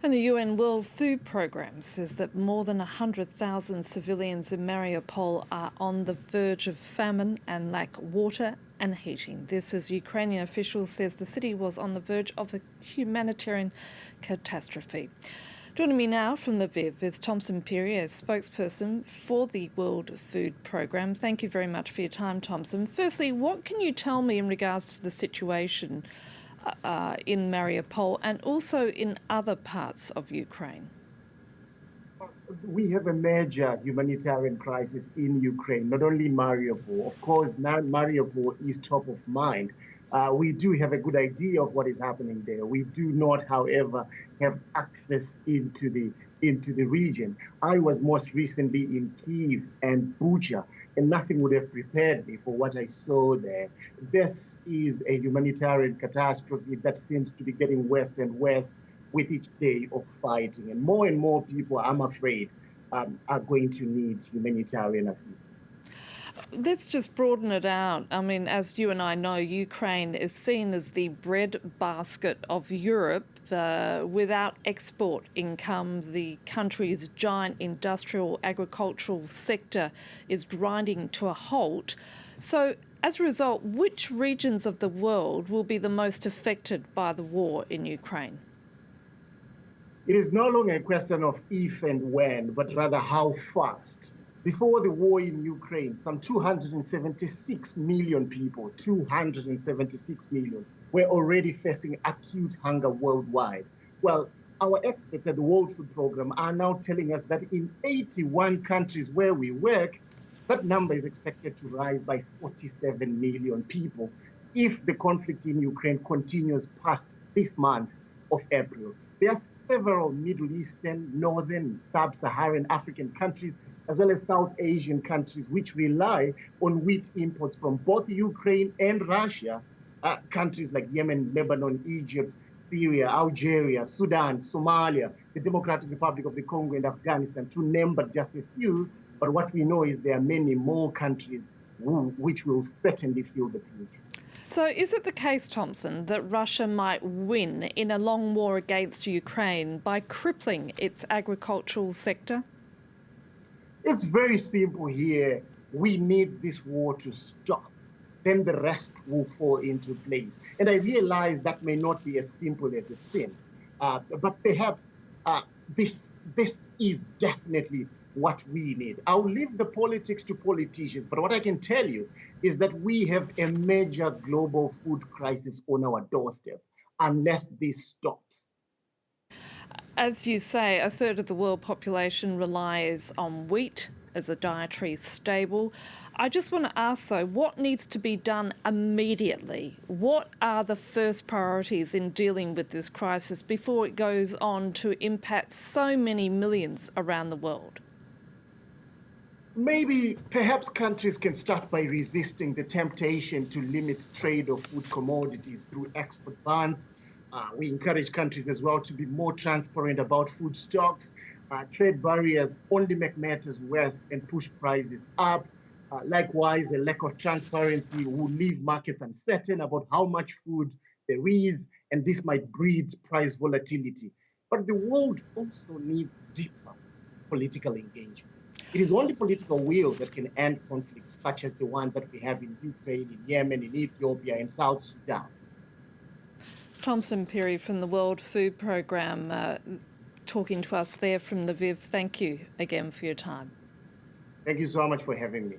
And the UN World Food Programme says that more than 100,000 civilians in Mariupol are on the verge of famine and lack water and heating. This as Ukrainian officials says the city was on the verge of a humanitarian catastrophe. Joining me now from Lviv is Tomson Phiri, a spokesperson for the World Food Programme. Thank you very much for your time, Tomson. Firstly, what can you tell me in regards to the situation in Mariupol and also in other parts of Ukraine? We have a major humanitarian crisis in Ukraine, not only Mariupol. Of course, now Mariupol is top of mind. We do have a good idea of what is happening there. We do not, however, have access into the region. I was most recently in Kyiv and Bucha, and nothing would have prepared me for what I saw there. This is a humanitarian catastrophe that seems to be getting worse and worse with each day of fighting. And more people, I'm afraid, are going to need humanitarian assistance. Let's just broaden it out. I mean, as you and I know, Ukraine is seen as the breadbasket of Europe. Without export income, the country's giant industrial agricultural sector is grinding to a halt. So, as a result, which regions of the world will be the most affected by the war in Ukraine? It is no longer a question of if and when, but rather how fast. Before the war in Ukraine, some 276 million people, 276 million, were already facing acute hunger worldwide. Well, our experts at the World Food Programme are now telling us that in 81 countries where we work, that number is expected to rise by 47 million people if the conflict in Ukraine continues past this month of April. There are several Middle Eastern, Northern, Sub-Saharan African countries, as well as South Asian countries, which rely on wheat imports from both Ukraine and Russia, countries like Yemen, Lebanon, Egypt, Syria, Algeria, Sudan, Somalia, the Democratic Republic of the Congo, and Afghanistan, to name but just a few. But what we know is there are many more countries which will certainly feel the pinch. So is it the case, Tomson, that Russia might win in a long war against Ukraine by crippling its agricultural sector? It's very simple here. We need this war to stop. Then the rest will fall into place. And I realize that may not be as simple as it seems. But perhaps this is definitely what we need. I'll leave the politics to politicians, but what I can tell you is that we have a major global food crisis on our doorstep unless this stops. As you say, a third of the world population relies on wheat as a dietary staple. I just want to ask, though, what needs to be done immediately? What are the first priorities in dealing with this crisis before it goes on to impact so many millions around the world? Perhaps countries can start by resisting the temptation to limit trade of food commodities through export bans. We encourage countries as well to be more transparent about food stocks. Trade barriers only make matters worse and push prices up. Likewise, a lack of transparency will leave markets uncertain about how much food there is, and this might breed price volatility. But the world also needs deeper political engagement. It is only political will that can end conflicts such as the one that we have in Ukraine, in Yemen, in Ethiopia, and South Sudan. Tomson Phiri from the World Food Programme talking to us there from Lviv. Thank you again for your time. Thank you so much for having me.